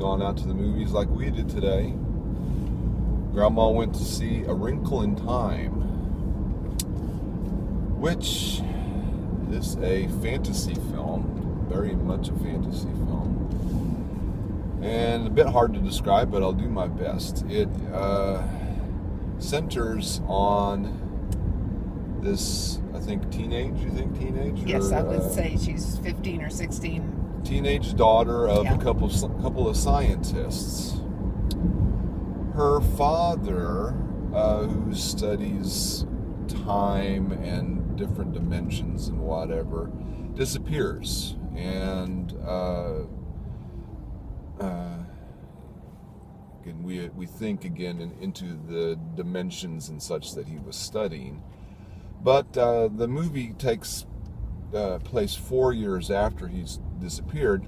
gone out to the movies like we did today. Grandma went to see A Wrinkle in Time, which is a fantasy film, very much a fantasy film, and a bit hard to describe, but I'll do my best. It centers on this, I think, teenage? Yes, or, I would say she's 15 or 16. Teenage daughter of a couple of scientists. Her father, who studies time and different dimensions and whatever, disappears, and again, we think again into the dimensions and such that he was studying. But the movie takes place 4 years after he's disappeared,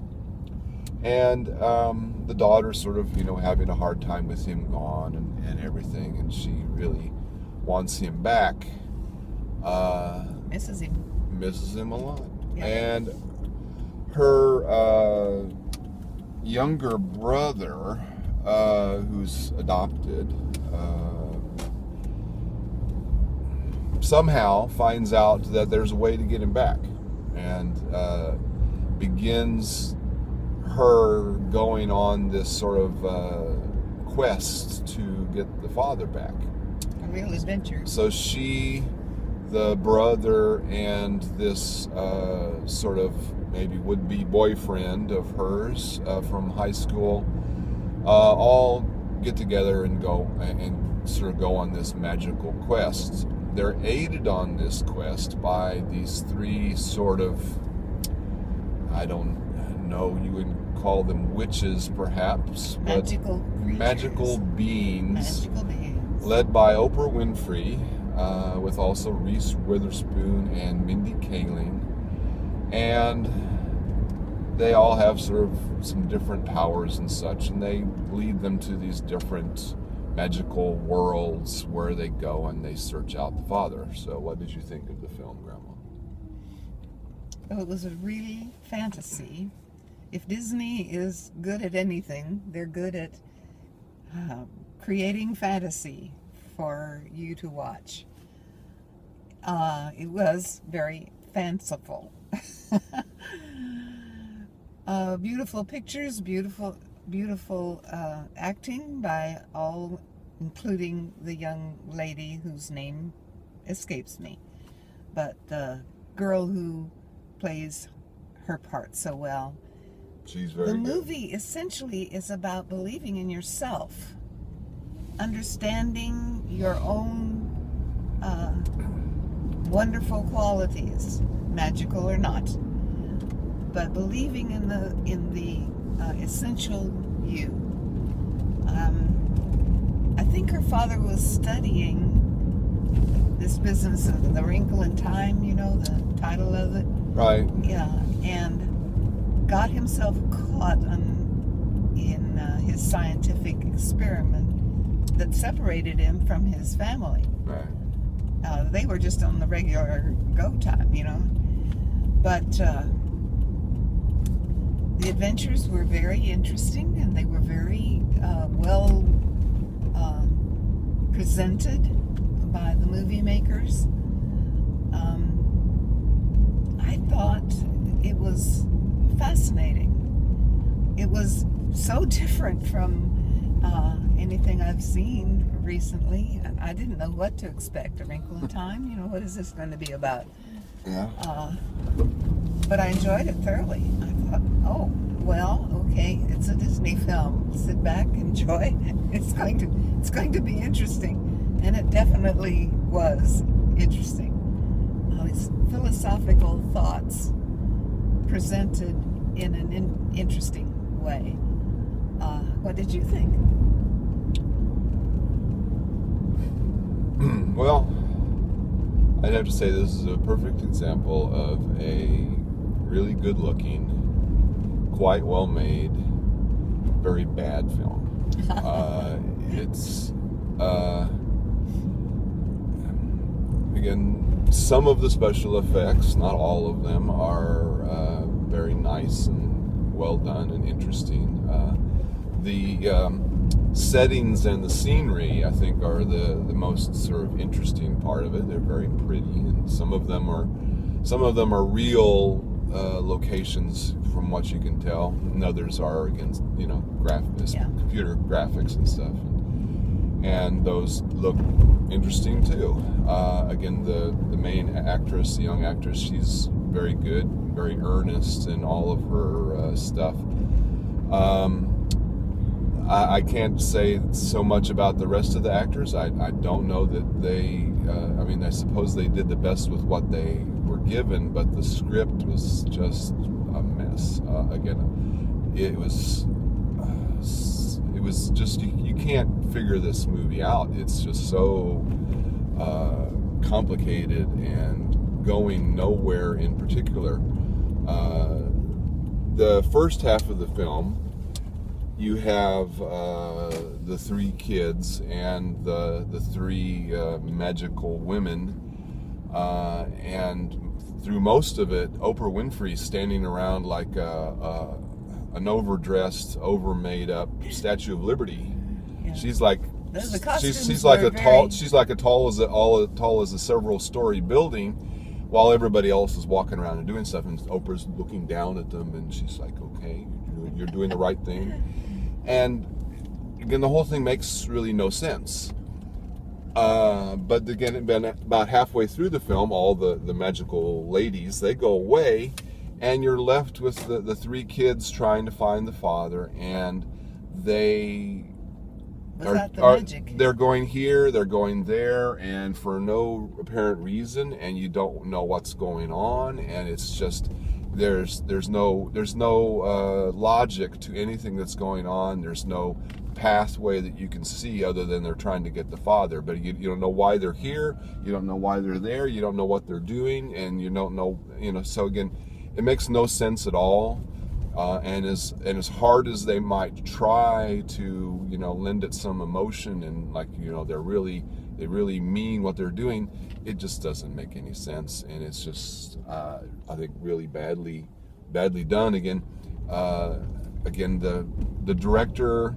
and the daughter's sort of, having a hard time with him gone and everything, and she really wants him back. Misses him a lot. Yeah. And her younger brother, who's adopted, somehow finds out that there's a way to get him back, and begins her going on this sort of quest to get the father back. A real adventure. So she, the brother, and this sort of maybe would-be boyfriend of hers from high school all get together and go and sort of go on this magical quest. They're aided on this quest by these three sort of, I don't know, you would call them witches perhaps, Magical beings led by Oprah Winfrey, with also Reese, Witherspoon, and Mindy, Kaling, and they all have sort of some different powers and such, and they lead them to these different magical worlds where they go and they search out the father. So what did you think of the film, Grandma? Well, it was a real fantasy. If Disney is good at anything, they're good at creating fantasy for you to watch. It was very fanciful. Beautiful pictures, beautiful acting by all, including the young lady whose name escapes me, but the girl who plays her part so well. She's very good. The movie essentially is about believing in yourself, understanding your own wonderful qualities, magical or not, but believing in the essential you. I think her father was studying this business of The Wrinkle in Time, the title of it. Right. Yeah, and got himself caught in his scientific experiment that separated him from his family. Right. They were just on the regular go time, but the adventures were very interesting, and they were very well presented by the movie makers. I thought it was fascinating. It was so different from anything I've seen recently. I didn't know what to expect. A Wrinkle in Time, what is this going to be about? Yeah. But I enjoyed it thoroughly. I thought, oh, well, okay, it's a Disney film. Sit back, enjoy. It's going to be interesting, and it definitely was interesting. These philosophical thoughts presented in an interesting way. What did you think? Well, I'd have to say this is a perfect example of a really good-looking, quite well-made, very bad film. It's again, some of the special effects, not all of them, are very nice and well done and interesting. the settings and the scenery, I think, are the most sort of interesting part of it. They're very pretty, and some of them are real locations from what you can tell, and others are against computer graphics and stuff, and those look interesting too. Again, the main actress, the young actress, she's very good, very earnest in all of her stuff. I can't say so much about the rest of the actors. I don't know that they, I suppose they did the best with what they were given, but the script was just a mess. Again, it was just, you can't figure this movie out. It's just so complicated and going nowhere in particular. The first half of the film, you have the three kids and the three magical women, and through most of it, Oprah Winfrey standing around like an overdressed, over-made up Statue of Liberty. Yeah. She's like she's like tall as a several-story building, while everybody else is walking around and doing stuff, and Oprah's looking down at them, and she's like, "Okay, you're doing the right thing." And again, the whole thing makes really no sense. But again, about halfway through the film, all the magical ladies, they go away, and you're left with the three kids trying to find the father, and they're going here, they're going there, and for no apparent reason, and you don't know what's going on, and it's just there's no logic to anything that's going on. There's no pathway that you can see other than they're trying to get the father, but you don't know why they're here, you don't know why they're there, you don't know what they're doing, and you don't know, so again, it makes no sense at all. And as hard as they might try to, lend it some emotion, and they really mean what they're doing, it just doesn't make any sense, and it's just I think really badly done. Again, the director,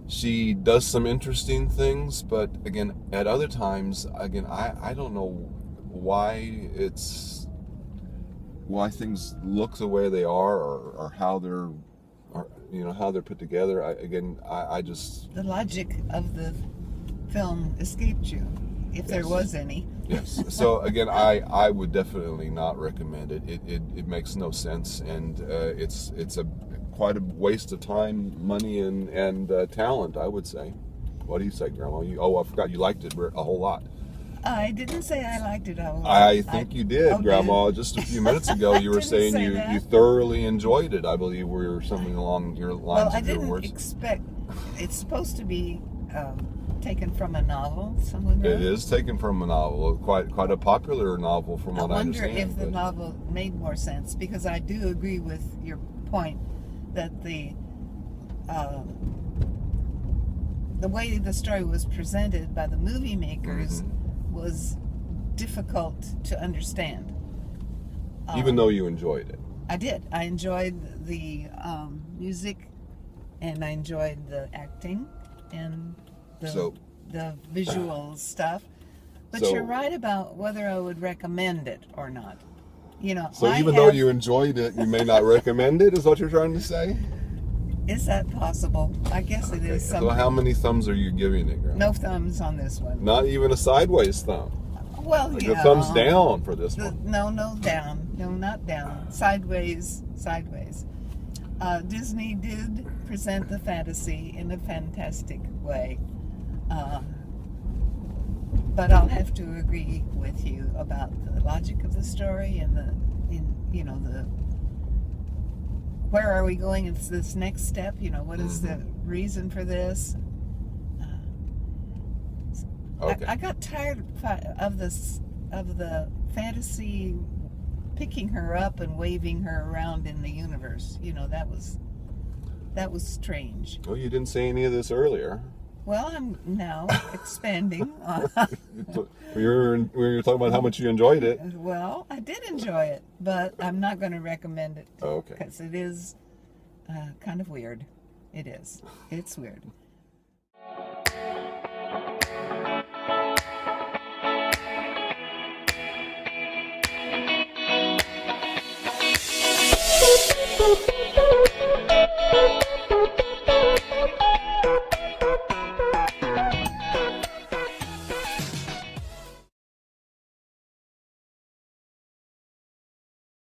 she does some interesting things, but again, at other times, I don't know why things look the way they are, or how they're, how they're put together. I just, the logic of the film escaped you, if there was any. Yes. So again, I would definitely not recommend it. It makes no sense, and it's quite a waste of time, money, and talent, I would say. What do you say, Grandma? I forgot you liked it a whole lot. I didn't say I liked it a whole lot. I think you did, Grandma. Just a few minutes ago, you were saying you thoroughly enjoyed it. I believe we were something along your lines of your words. Well, I didn't expect. It's supposed to be taken from a novel. Someone wrote. It is taken from a novel, quite a popular novel, from what I understand. I wonder if the novel made more sense, because I do agree with your point that the way the story was presented by the movie makers was difficult to understand. Even though you enjoyed it. I did. I enjoyed the music, and I enjoyed the acting, and the visual stuff. But you're right about whether I would recommend it or not. So even though you enjoyed it, you may not recommend it, is what you're trying to say? Is that possible? I guess it is. So how many thumbs are you giving it, Grandma? No thumbs on this one. Not even a sideways thumb? Well, a thumbs down for this one. No down. No, not down. Sideways. Disney did present the fantasy in a fantastic way. But I'll have to agree with you about the logic of the story and the where are we going? It's this next step. What is the reason for this? Okay. I got tired of the fantasy picking her up and waving her around in the universe. That was strange. Well, you didn't say any of this earlier. Well, I'm now expanding. We were talking about how much you enjoyed it. Well, I did enjoy it, but I'm not going to recommend it. Okay. Because it is kind of weird. It is. It's weird.